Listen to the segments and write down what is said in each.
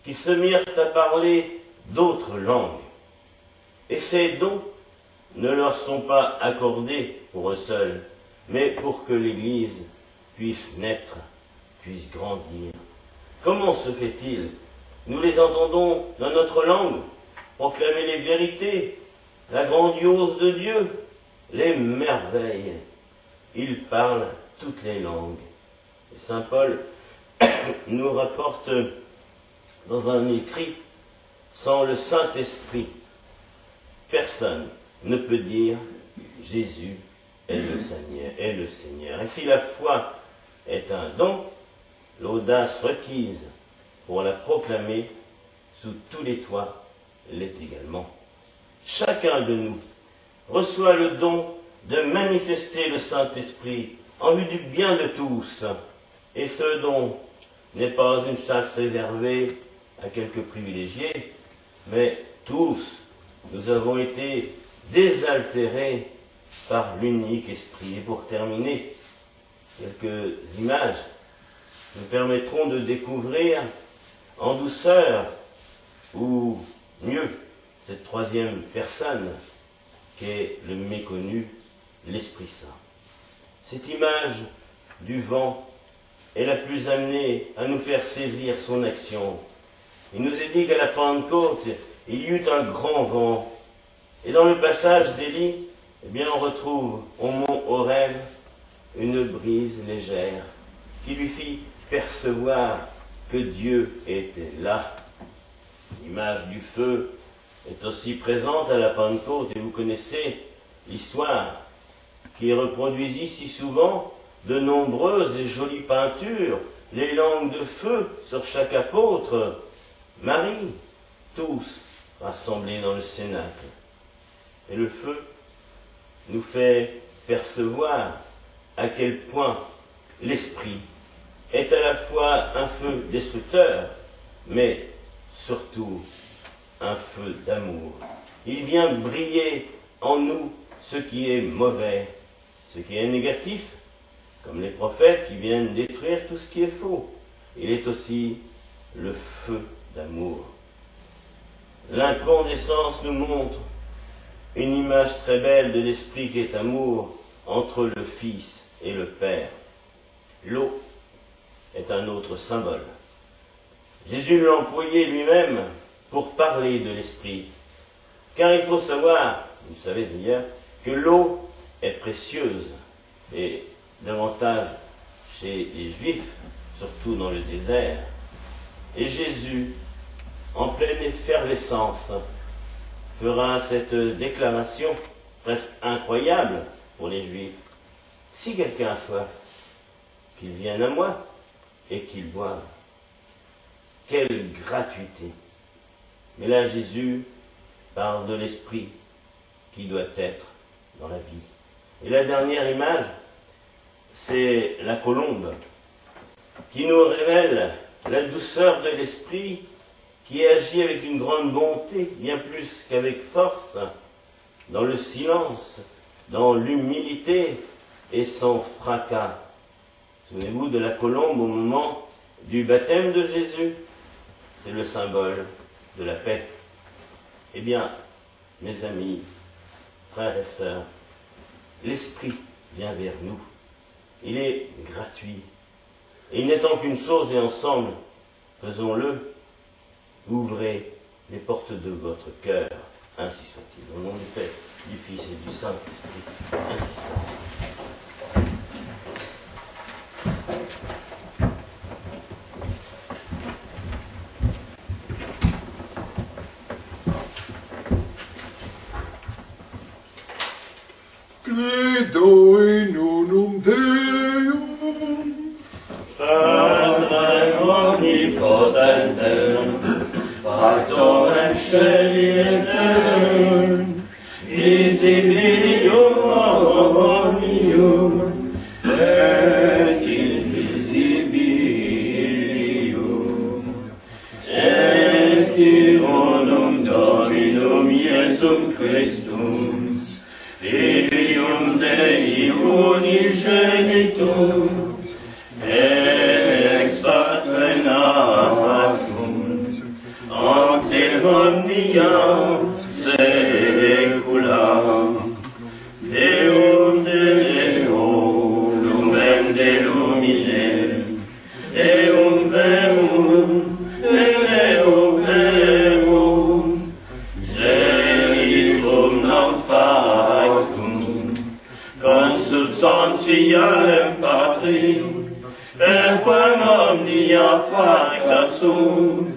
qu'ils se mirent à parler d'autres langues. Et ces dons ne leur sont pas accordés pour eux seuls, mais pour que l'Église puisse naître, puisse grandir. Comment se fait-il? Nous les entendons dans notre langue, proclamer les vérités, la grandiose de Dieu, les merveilles. Ils parlent toutes les langues. Et saint Paul nous rapporte dans un écrit, sans le Saint-Esprit, personne ne peut dire Jésus est le Seigneur. Et si la foi est un don, l'audace requise pour la proclamer sous tous les toits l'est également. Chacun de nous reçoit le don de manifester le Saint-Esprit en vue du bien de tous. Et ce don n'est pas une chasse réservée à quelques privilégiés, mais tous, nous avons été désaltérés par l'unique Esprit. Et pour terminer, quelques images nous permettront de découvrir en douceur, ou mieux, cette troisième personne qu'est le méconnu, l'Esprit Saint. Cette image du vent est la plus amenée à nous faire saisir son action. Il nous est dit qu'à la Pentecôte, il y eut un grand vent. Et dans le passage d'Élie, eh bien, on retrouve au mont Horeb une brise légère qui lui fit percevoir que Dieu était là. L'image du feu est aussi présente à la Pentecôte, et vous connaissez l'histoire qui reproduisit si souvent de nombreuses et jolies peintures, les langues de feu sur chaque apôtre, Marie, tous rassemblés dans le cénacle. Et le feu nous fait percevoir à quel point l'Esprit est à la fois un feu destructeur, mais surtout un feu d'amour. Il vient briller en nous ce qui est mauvais, ce qui est négatif, comme les prophètes qui viennent détruire tout ce qui est faux. Il est aussi le feu d'amour. L'incandescence nous montre une image très belle de l'Esprit qui est amour entre le Fils et le Père. L'eau est un autre symbole. Jésus l'a employé lui-même pour parler de l'Esprit. Car il faut savoir, vous savez d'ailleurs, que l'eau est précieuse, et davantage chez les Juifs, surtout dans le désert. Et Jésus, en pleine effervescence, fera cette déclaration presque incroyable pour les Juifs. Si quelqu'un a soif, qu'il vienne à moi et qu'il boive. Quelle gratuité! Mais là, Jésus parle de l'Esprit qui doit être dans la vie. Et la dernière image, c'est la colombe, qui nous révèle la douceur de l'Esprit qui agit avec une grande bonté, bien plus qu'avec force, dans le silence, dans l'humilité et sans fracas. Souvenez-vous de la colombe au moment du baptême de Jésus. C'est le symbole de la paix. Eh bien, mes amis, frères et sœurs, l'Esprit vient vers nous. Il est gratuit. Et il n'attend qu'une chose, et ensemble, faisons-le. Ouvrez les portes de votre cœur, ainsi soit-il. Au nom du Père, du Fils et du Saint-Esprit, ainsi soit-il. Credo in unum Deum, Pater omnipotentem, Factorem scelietem, visibilium omnium, et invisibilium, et ironum Dominum Iesum Christum, Filium Dei unigenitum, ex Patre natum, omnia secula. Deum Deo, lumen de lumine, Deum verum, Deum verum, genitum non factum, consubstantialem Patrim, per quam omnia facta sunt,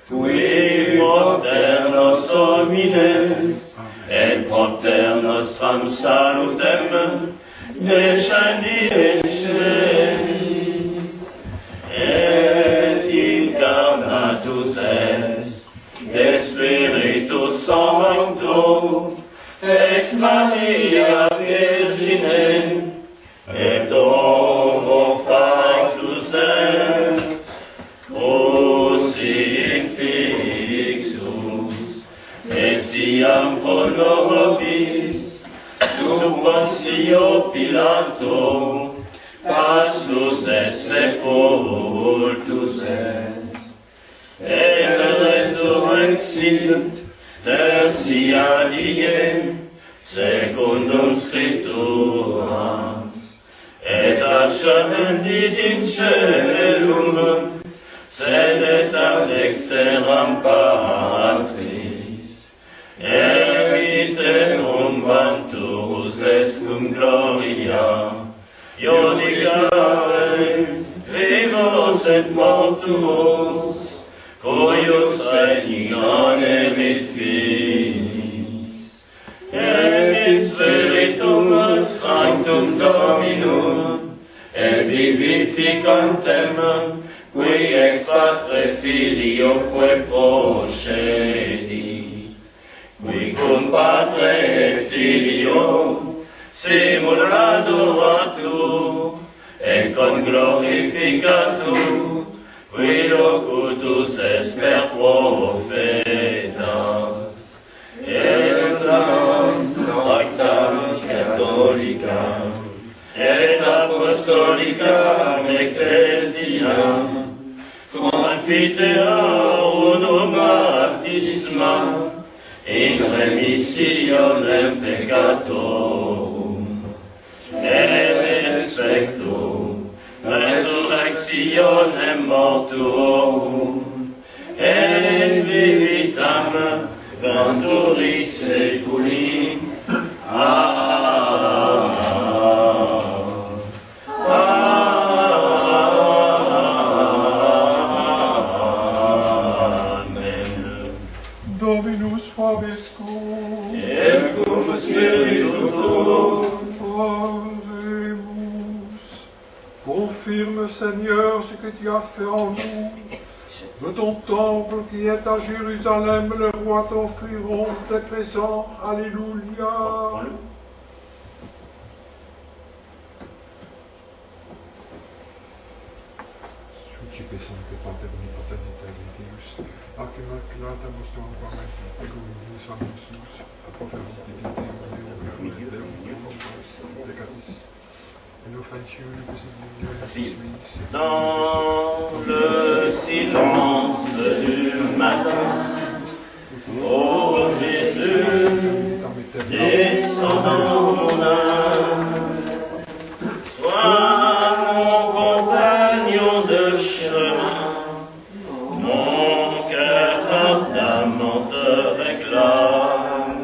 qui propter nos homines, et propter nostram salutem, descendies, et incarnatus est, de Spiritus Sancto, ex Maria Virgine, et homo factus est, crucifixus, et siam pro nobis, sub Pontio Pilato, passus et sepultus est, et resurrexit tertia die, secundum Scripturas, et ascendit in caelum, sedet ad dexteram Patris, eriterum vanturus est cum gloria, iudicae vivos et mortuos, cuius regni non erit finis, et Spiritum Sanctum Dominum, et vivificantem, qui ex Patre Filioque procedit, qui cum Patre et Filio simul adoratur, et con glorificatur, qui locutus est per profetas, et sancta catholica, et apostolica ecclesia, confiteam unum baptisma, in remissionem peccatorum, et expectum resurrectionem mortuorum, et vivitam venturis seculi. Dominus Fabiscum, et cum spiritu tuo. Oremus. Confirme, Seigneur, ce que tu as fait en nous. De ton temple qui est à Jérusalem, le roi t'offriront tes présents. Alléluia. Sucipe Sancte Pater Omnipotens Deus, ac immaculata nostrum Quamenti, ego in Sanctus, offerum divine Deum, peccatis, et offensium Dans le silence du matin, ô Jésus, descends dans mon âme, sois mon compagnon de chemin, mon cœur ardemment te réclame.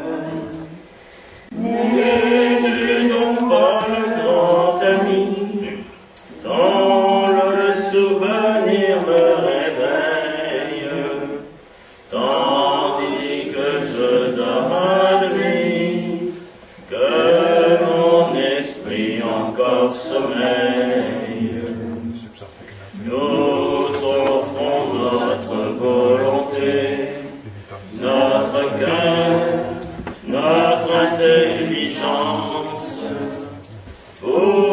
N'es-tu donc pas le grand ami dont le souvenir me réveille, tandis que je dors à nuit, que mon esprit encore sommeille. Nous offrons notre volonté, notre cœur, notre intelligence, pour